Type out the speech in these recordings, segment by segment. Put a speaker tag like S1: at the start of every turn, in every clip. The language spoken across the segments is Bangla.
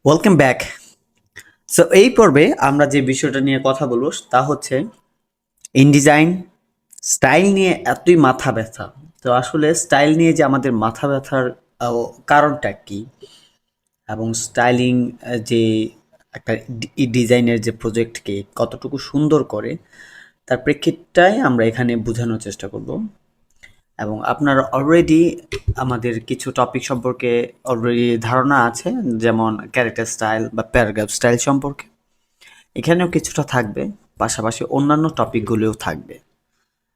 S1: Welcome back. সো এই পর্বে আমরা যে বিষয়টা নিয়ে কথা বলবো তা হচ্ছে ইনডিজাইন স্টাইল নিয়ে এতই মাথা ব্যথা। তো আসলে স্টাইল নিয়ে যে আমাদের মাথা ব্যথার কারণটা কি, এবং স্টাইলিং যে একটা ডিজাইনের যে প্রজেক্টকে কতটুকু সুন্দর করে তার প্রেক্ষিতটাই আমরা এখানে বোঝানোর চেষ্টা করব। এবং আপনার অলরেডি আমাদের কিছু টপিক সম্পর্কে অলরেডি ধারণা আছে, যেমন ক্যারেক্টার স্টাইল বা প্যারাগ্রাফ স্টাইল সম্পর্কে এখানেও কিছুটা থাকবে, পাশাপাশি অন্যান্য টপিকগুলোও থাকবে।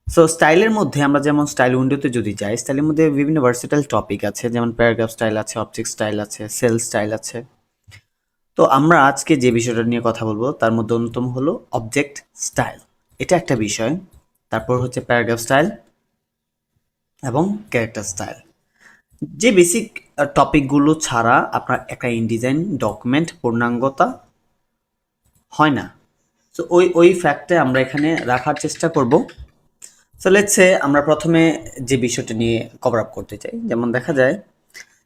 S1: সো স্টাইলের মধ্যে আমরা যেমন স্টাইল উইন্ডোতে যদি যাই, স্টাইলের মধ্যে বিভিন্ন ভার্সেটাইল টপিক আছে, যেমন প্যারাগ্রাফ স্টাইল আছে, অবজেক্ট স্টাইল আছে, সেল স্টাইল আছে। তো আমরা আজকে যে বিষয়টা নিয়ে কথা বলবো তার মধ্যে অন্যতম হলো অবজেক্ট স্টাইল। এটা একটা বিষয়। তারপর হচ্ছে প্যারাগ্রাফ স্টাইল এবং ক্যারেক্টার স্টাইল। যে বেসিক টপিকগুলো ছাড়া আপনার একটা ইনডিজাইন ডকুমেন্ট পূর্ণাঙ্গতা হয় না। তো ওই ফ্যাক্টে আমরা এখানে রাখার চেষ্টা করব। সো লেটস সে আমরা প্রথমে যে বিষয়টা নিয়ে কভার আপ করতে চাই, যেমন দেখা যায়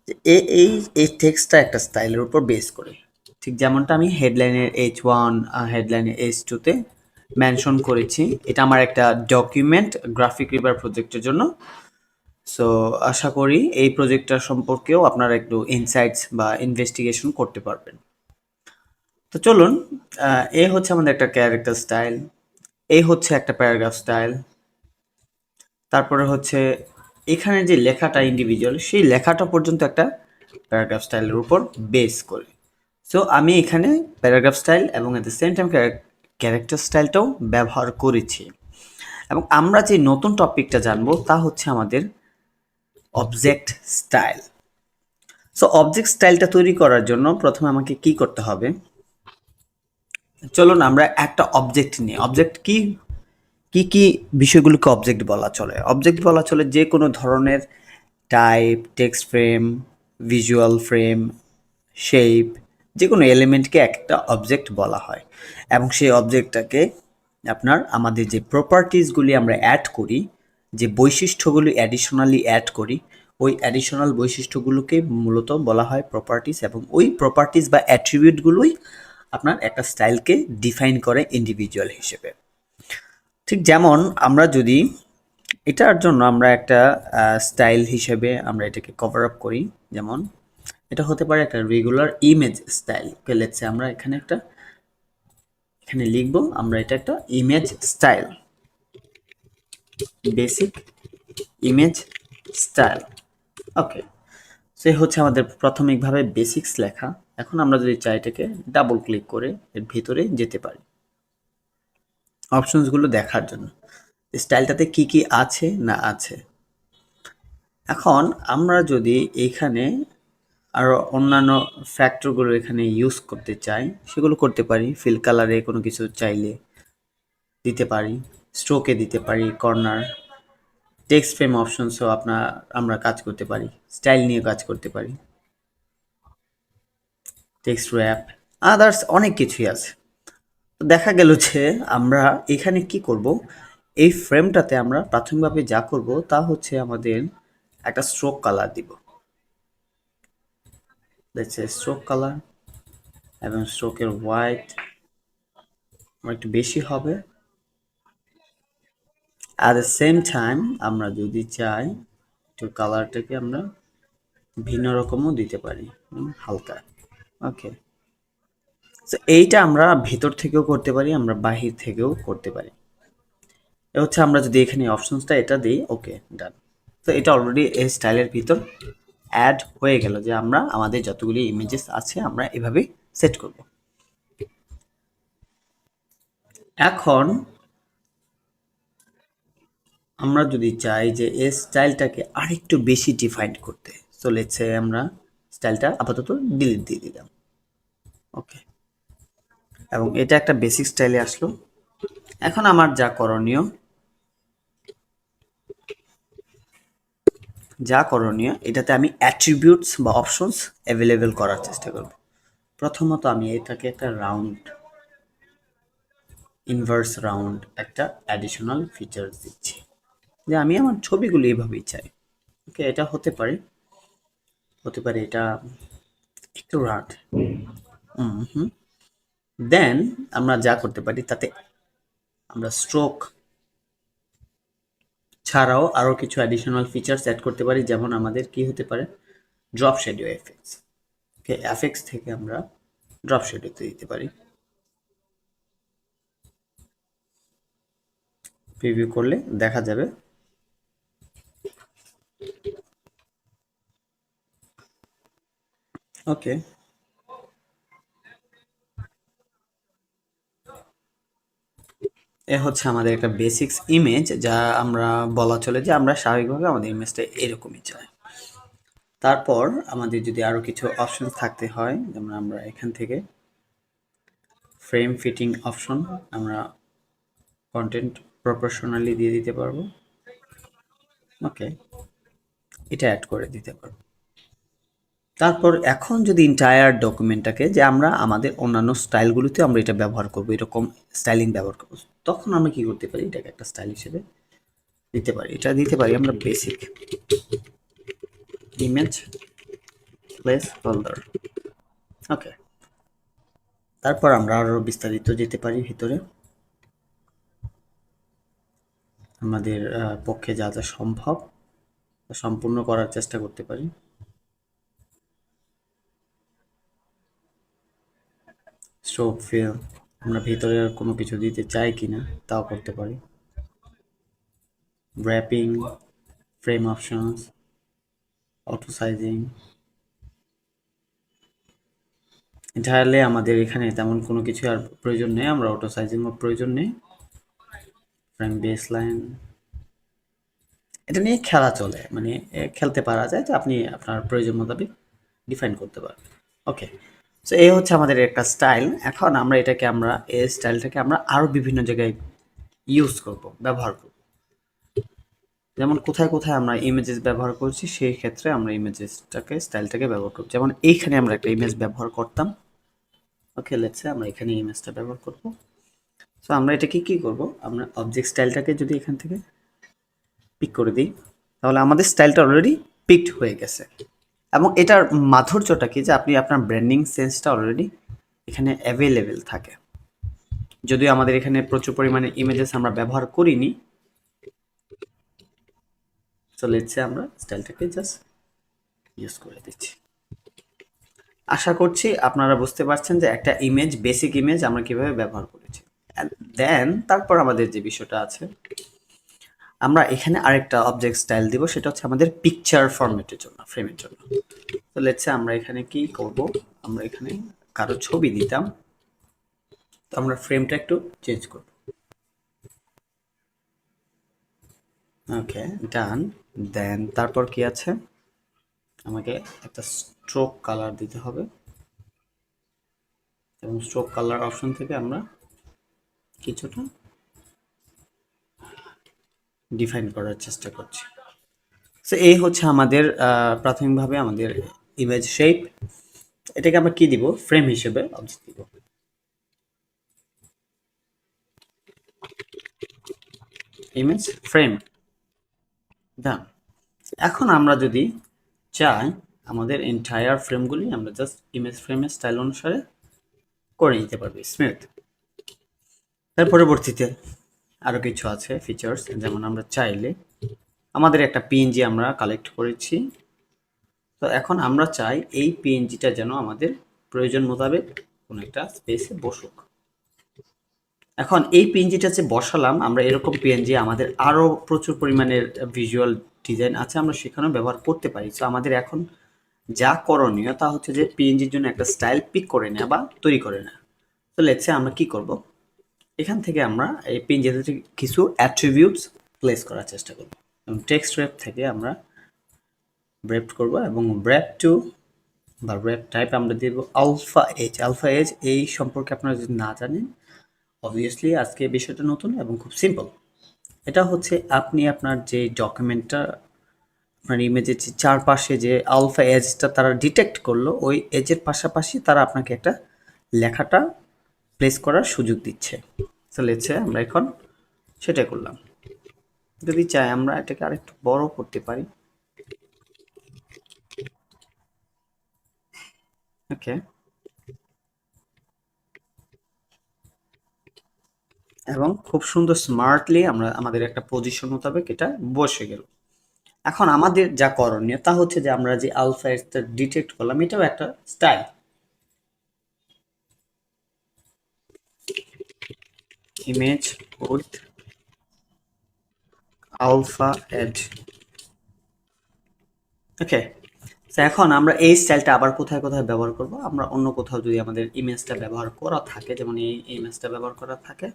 S1: যে এই টেক্সটটা একটা স্টাইলের উপর বেস করে, ঠিক যেমনটা আমি হেডলাইনের H1 হেডলাইনের H2-তে মেনশন করেছি। এটা আমার একটা ডকুমেন্ট গ্রাফিক রিভার প্রজেক্টের জন্য। সো আশা করি এই প্রজেক্টটার সম্পর্কেও আপনারা একটু ইনসাইটস বা ইনভেস্টিগেশন করতে পারবেন। তো চলুন, এ হচ্ছে আমাদের একটা ক্যারেক্টার স্টাইল, এই হচ্ছে একটা প্যারাগ্রাফ স্টাইল, তারপরে হচ্ছে এখানে যে লেখাটা ইন্ডিভিজুয়াল, সেই লেখাটা পর্যন্ত একটা প্যারাগ্রাফ স্টাইলের উপর বেস করে। সো আমি এখানে প্যারাগ্রাফ স্টাইল এবং at the same time character স্টাইলটাও ব্যবহার করেছি। এবং আমরা যে নতুন টপিকটা জানবো তা হচ্ছে আমাদের অবজেক্ট স্টাইল। সো অবজেক্ট স্টাইলটা তৈরি করার জন্য প্রথমে আমাকে কি করতে হবে, চলুন আমরা একটা অবজেক্ট নিই। অবজেক্ট কি কি কি বিষয়গুলোকে অবজেক্ট বলা চলে? অবজেক্ট বলা চলে যে কোনো ধরনের type, text frame, visual frame, shape, যে কোনো এলিমেন্টকে একটা অবজেক্ট বলা হয়। এবং সেই অবজেক্টটাকে আপনার আমাদের যে প্রপার্টিসগুলি আমরা অ্যাড করি, যে বৈশিষ্ট্যগুলি অ্যাডিশনালি অ্যাড করি, ওই অ্যাডিশনাল বৈশিষ্ট্যগুলোকে মূলত বলা হয় প্রপার্টিস। এবং ওই প্রপার্টিস বা অ্যাট্রিবিউটগুলোই আপনার একটা স্টাইলকে ডিফাইন করে ইন্ডিভিজুয়াল হিসেবে। ঠিক যেমন আমরা যদি এটার জন্য আমরা একটা স্টাইল হিসেবে আমরা এটাকে কভার আপ করি, যেমন এটা হতে পারে একটা regular image style. Okay, let's say আমরা এখানে একটা এখানে লিখব, আমরা এটা একটা image style, basic image style. Okay, সে হচ্ছে আমাদের প্রাথমিকভাবে বেসিক্স লেখা। এখন আমরা যদি চাই এটাকে ডাবল ক্লিক করে এর ভিতরে যেতে পারি অপশনসগুলো দেখার জন্য, স্টাইলটাতে কি কি আছে না আছে। এখন আমরা যদি এখানে আরও অন্যান্য ফ্যাক্টরগুলো এখানে ইউজ করতে চাই, সেগুলো করতে পারি। ফিল কালারে কোনো কিছু চাইলে দিতে পারি, স্ট্রোকে দিতে পারি, কর্নার, টেক্সট ফ্রেম অপশনসও আমরা কাজ করতে পারি, স্টাইল নিয়ে কাজ করতে পারি, টেক্সট র্যাপ, আদার্স অনেক কিছুই আছে। তো দেখা গেল যে আমরা এখানে কি করব, এই ফ্রেমটাতে আমরা প্রাথমিকভাবে যা করব তা হচ্ছে আমাদের একটা স্ট্রোক কালার দিব। দেখছে স্ট্রোক কালার এবং স্ট্রোকের হোয়াইট একটু বেশি হবে। at the সেম টাইম আমরা যদি চাই একটু কালারটাকে আমরা ভিন্ন রকমও দিতে পারি, হালকা। ওকে, তো এইটা আমরা ভেতর থেকেও করতে পারি, আমরা বাহির থেকেও করতে পারি। এ হচ্ছে আমরা যদি এখানে অপশনসটা এটা দিই, ওকে ডান। তো এটা অলরেডি এই স্টাইলের ভিতর অ্যাড হয়ে গেল, যে আমরা আমাদের যতগুলি ইমেজেস আছে আমরা এভাবে সেট করব। এখন আমরা যদি চাই যে এই স্টাইলটাকে আরেকটু বেশি ডিফাইন করতে, সো লেটস সে আমরা স্টাইলটা আপাতত ডিলিট দিয়ে দিলাম। ওকে, এবং এটা একটা বেসিক স্টাইলে আসলো। এখন আমার যা করণীয় এটাতে আমি অ্যাট্রিবিউটস বা অপশনস অ্যাভেলেবেল করার চেষ্টা করব। প্রথমত আমি এটাকে একটা রাউন্ড, ইনভার্স রাউন্ড একটা অ্যাডিশনাল ফিচার্স দিচ্ছি, যে আমি আমার ছবিগুলো এইভাবেই চাই। ওকে, এটা হতে পারে এটা একটু রাউন্ড, দেন আমরা যা করতে পারি তাতে আমরা স্ট্রোক ছাড়াও আরো কিছু অ্যাডিশনাল ফিচার্স অ্যাড করতে পারি, যেমন আমাদের কি হতে পারে, ড্রপ শ্যাডো এফেক্টস। ওকে, এফেক্টস থেকে আমরা ড্রপ শ্যাডোতে দিতে পারি। প্রিভিউ করলে দেখা যাবে ওকে। এ হচ্ছে আমাদের একটা বেসিক্স ইমেজ, যা আমরা বলা চলে যে আমরা স্বাভাবিকভাবে আমাদের ইমেজটা এরকমই চাই। তারপর আমাদের যদি আরো কিছু অপশন থাকতে হয়, যেমন আমরা এখান থেকে ফ্রেম ফিটিং অপশন আমরা কন্টেন্ট প্রপোর্শনালি দিয়ে দিতে পারবো। ওকে, এটা অ্যাড করে দিতে পারবো। তারপর এখন যদি এন্টায়ার ডকুমেন্টটাকে যে আমরা আমাদের অন্যান্য স্টাইলগুলোতে আমরা এটা ব্যবহার করবো, এরকম স্টাইলিং ব্যবহার করবো, তখন আমরা কি করতে পারি, এটাকে একটা স্টাইল হিসেবে দিতে পারি। এটা দিতে পারি আমরা বেসিক ইমেজ প্লেস হোল্ডার। ওকে, তারপর আমরা আরো বিস্তারিত যেতে পারি ভিতরে, আমাদের পক্ষে যা যা সম্ভব সম্পূর্ণ করার চেষ্টা করতে পারি। স্ট্রোক ফিল আমরা ভিতরে আর কোনো কিছু দিতে চাই কিনা তাও করতে পারি। Wrapping, frame options, auto sizing, entirely আমাদের এখানে তেমন কোনো কিছু আর প্রয়োজন নেই, আমরা অটো সাইজিংও প্রয়োজন নেই। ফ্রেম বেস লাইন, এটা নিয়ে খেলা চলে, মানে খেলতে পারা যায়, যে আপনি আপনার প্রয়োজন মোতাবেক ডিফাইন করতে পারবেন। ওকে, সো এই হচ্ছে আমাদের একটা স্টাইল। এখন আমরা এটাকে আমরা এই স্টাইলটাকে আমরা আরও বিভিন্ন জায়গায় ইউজ করব, ব্যবহার করব। যেমন কোথায় কোথায় আমরা ইমেজেস ব্যবহার করছি, সেই ক্ষেত্রে আমরা ইমেজেসটাকে স্টাইলটাকে ব্যবহার করব। যেমন এইখানে আমরা একটা ইমেজ ব্যবহার করতাম। ওকে, লেটস সে আমরা এখানে ইমেজটা ব্যবহার করব। সো আমরা এটাকে কি করব, আমরা অবজেক্ট স্টাইলটাকে যদি এখান থেকে পিক করে দিই, তাহলে আমাদের স্টাইলটা অলরেডি পিকড হয়ে গেছে। এবং এটার মাধুর্যটা কি, যে আপনি আপনার ব্র্যান্ডিং সেন্সটা অলরেডি এখানে অ্যাভেলেবেল থাকে। যদিও আমাদের এখানে প্রচুর পরিমাণে ইমেজেস আমরা ব্যবহার করিনি, তো লেটস সে আমরা স্টাইলটাকে জাস্ট ইউজ করে দিচ্ছি। আশা করছি আপনারা বুঝতে পারছেন যে একটা ইমেজ, বেসিক ইমেজ আমরা কিভাবে ব্যবহার করেছি। দেন তারপর আমাদের যে বিষয়টা আছে, আমরা এখানে আরেকটা অবজেক্ট স্টাইল দিব, সেটা হচ্ছে আমাদের পিকচার ফরম্যাটের জন্য, ফ্রেমের জন্য। তো লেটস সে আমরা এখানে কি করব, আমরা এখানে কারো ছবি দিতাম, তো আমরা ফ্রেমটা একটু চেঞ্জ করব। ওকে, ডান। দেন তারপর কি আছে, আমাকে একটা স্ট্রোক কালার দিতে হবে, এবং স্ট্রোক কালার অপশন থেকে আমরা কিছুটা ডিফাইন করার চেষ্টা করছি। সো এই হচ্ছে আমাদের প্রাথমিকভাবে আমাদের ইমেজ শেপ। এটাকে আমরা কি দিব, ফ্রেম হিসেবে অবজেক্ট দিব। ইমেজ ফ্রেম, ডান। এখন আমরা যদি চাই আমাদের এন্টায়ার ফ্রেমগুলি আমরা জাস্ট ইমেজ ফ্রেমের স্টাইল অনুসারে করে নিতে পারবি স্মুথ। তার পরবর্তীতে আরও কিছু আছে ফিচার্স, যেমন আমরা চাইলে আমাদের একটা পিএনজি আমরা কালেক্ট করেছি, তো এখন আমরা চাই এই পিএনজিটা যেন আমাদের প্রয়োজন মোতাবেক কোনো একটা স্পেসে বসুক। এখন এই পিএনজিটা যে বসালাম আমরা, এরকম পিএনজি আমাদের আরও প্রচুর পরিমাণের ভিজুয়াল ডিজাইন আছে, আমরা সেখানেও ব্যবহার করতে পারি। তো আমাদের এখন যা করণীয় তা হচ্ছে যে পিএনজির জন্য একটা স্টাইল পিক করে নেওয়া বা তৈরি করে নেওয়া। তো লেটস সে আমরা কি করব, এখান থেকে আমরা এই পিএনজিতে কিছু অ্যাট্রিবিউটস প্লেস করার চেষ্টা করব, এবং টেক্সট র্যাপ থেকে আমরা ব্রেপ করব, এবং ব্রেপ টু বা ব্রেপ টাইপ আমরা দেব আলফা এজ। আলফা এজ এই সম্পর্কে আপনারা যদি না জানেন, অবভিয়াসলি আজকে বিষয়টা নতুন এবং খুব সিম্পল। এটা হচ্ছে আপনি আপনার যে ডকুমেন্টটা, আপনার ইমেজের যে চারপাশে যে আলফা এজটা তারা ডিটেক্ট করলো, ওই এজের পাশাপাশি তারা আপনাকে একটা লেখাটা প্লেস করার সুযোগ দিচ্ছে। তো লেটস আমরা এখন সেটাই করলাম। যদি চাই আমরা এটাকে আরেকটু বড় করতে পারি। ওকে, এবং খুব সুন্দর স্মার্টলি আমরা আমাদের একটা পজিশন মোতাবেক এটা বসে গেল। এখন আমাদের যা করণীয় তা হচ্ছে যে আমরা যে আলফা এজটা ডিটেক্ট করলাম এটাও একটা স্টাইল। Image with alpha edge. Okay, তো এখন আমরা এই স্টাইলটা আবার কোথায় কোথায় ব্যবহার করব? আমরা অন্য কোথাও যদি আমাদের ইমেজটা ব্যবহার করা থাকে, যেমন এই ইমেজটা ব্যবহার করা থাকে,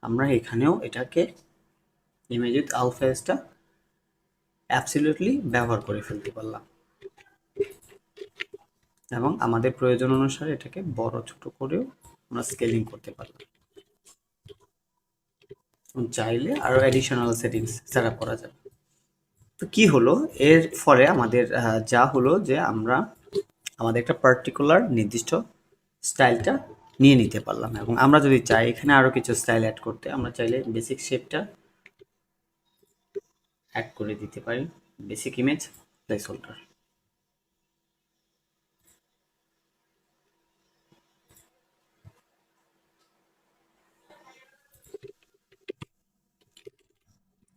S1: আমরা এখানেও এটাকে ইমেজ উইথ আলফা এজটা অ্যাবসলিউটলি ব্যবহার করে ফেলতে পারলাম এবং আমাদের প্রয়োজন অনুসারে এটাকে বড় ছোট করেও আমরা স্কেলিং করতে পারলাম। চাইলে আরো অ্যাডিশনাল সেটিংস সেট আপ করা যাবে। তো কি হলো এর ফলে আমাদের যা হলো যে আমরা আমাদের একটা পার্টিকুলার নির্দিষ্ট স্টাইলটা নিয়ে নিতে পারলাম এবং আমরা যদি চাই এখানে আরো কিছু স্টাইল অ্যাড করতে, আমরা চাইলে বেসিক শেপটা অ্যাড করে দিতে পারি। Basic image place holder.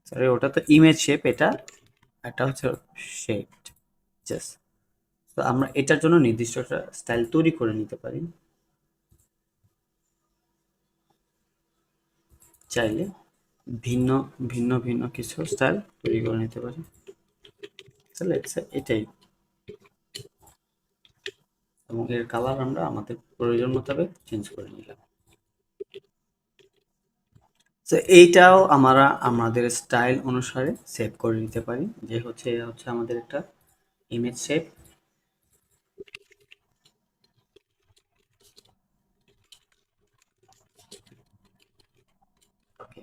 S1: Sorry, ওটা তো ইমেজ শেপ, এটা হচ্ছে শেপ জাস্ট। তো আমরা এটার জন্য নির্দিষ্ট একটা স্টাইল তৈরি করে নিতে পারি। চাইলে ভিন্ন ভিন্ন ভিন্ন কিছু স্টাইল তৈরি করে নিতে পারি। তাহলে এটাই, এবং এর কালার আমরা আমাদের প্রয়োজন মোতাবেক চেঞ্জ করে নিলাম। তো এইটাও আমরা আমাদের স্টাইল অনুসারে সেভ করে নিতে পারি, যে হচ্ছে আমাদের একটা image shape.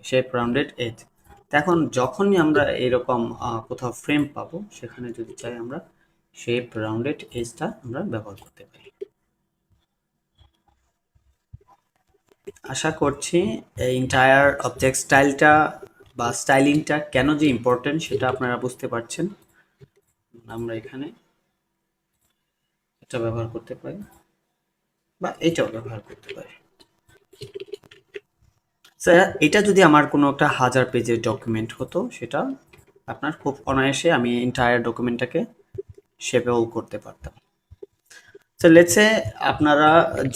S1: Shape rounded edge. এখন যখনই আমরা এরকম কোথাও ফ্রেম পাবো সেখানে যদি চাই আমরা শেপ রাউন্ডেড এজটা আমরা ব্যবহার করতে পারি। আশা করছি এই এন্টায়ার অবজেক্ট স্টাইলটা বা স্টাইলিংটা কেন যে ইম্পর্টেন্ট সেটা আপনারা বুঝতে পারছেন। আমরা এখানে এটা ব্যবহার করতে পারি বা এটাও ব্যবহার করতে পারি। স্যার, এটা যদি আমার কোনো একটা 1000 পেজের ডকুমেন্ট হতো, সেটা আপনার খুব অনায়াসে আমি এন্টায়ার ডকুমেন্টটাকে শেপেও করতে পারতাম। তো লেটসে আপনারা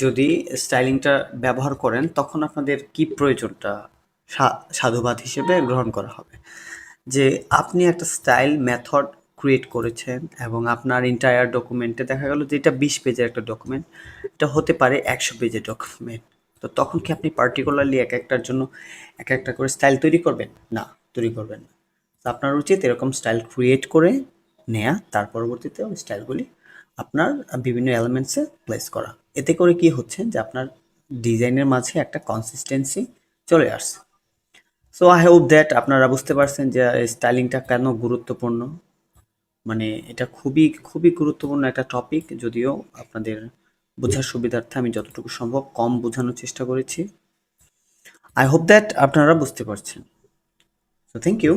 S1: যদি স্টাইলিংটা ব্যবহার করেন তখন আপনাদের কি প্রয়োজনটা সাধুবাদ হিসেবে গ্রহণ করা হবে, যে আপনি একটা স্টাইল মেথড ক্রিয়েট করেছেন এবং আপনার এন্টায়ার ডকুমেন্টে দেখা গেল যে এটা 20 পেজের একটা ডকুমেন্ট, এটা হতে পারে 100 পেজের ডকুমেন্ট। তো তখন কি আপনি পার্টিকুলারলি এক একটার জন্য এক একটা করে স্টাইল তৈরি করবেন? না, তৈরি করবেন না। তো আপনার উচিত এরকম স্টাইল ক্রিয়েট করে নেয়া, তার পরবর্তীতে ওই স্টাইলগুলি আপনার বিভিন্ন এলিমেন্টসে প্লেস করা। এতে করে কি হচ্ছে যে আপনার ডিজাইনের মাঝে একটা কনসিস্টেন্সি চলে আসছে। সো আই হোপ দ্যাট আপনারা বুঝতে পারছেন যে স্টাইলিংটা কেন গুরুত্বপূর্ণ। মানে এটা খুবই খুবই গুরুত্বপূর্ণ একটা টপিক, যদিও আপনাদের বোঝার সুবিধার্থে আমি যতটুকু সম্ভব কম বোঝানোর চেষ্টা করেছি। আই হোপ দ্যাট আপনারা বুঝতে পারছেন। So thank you.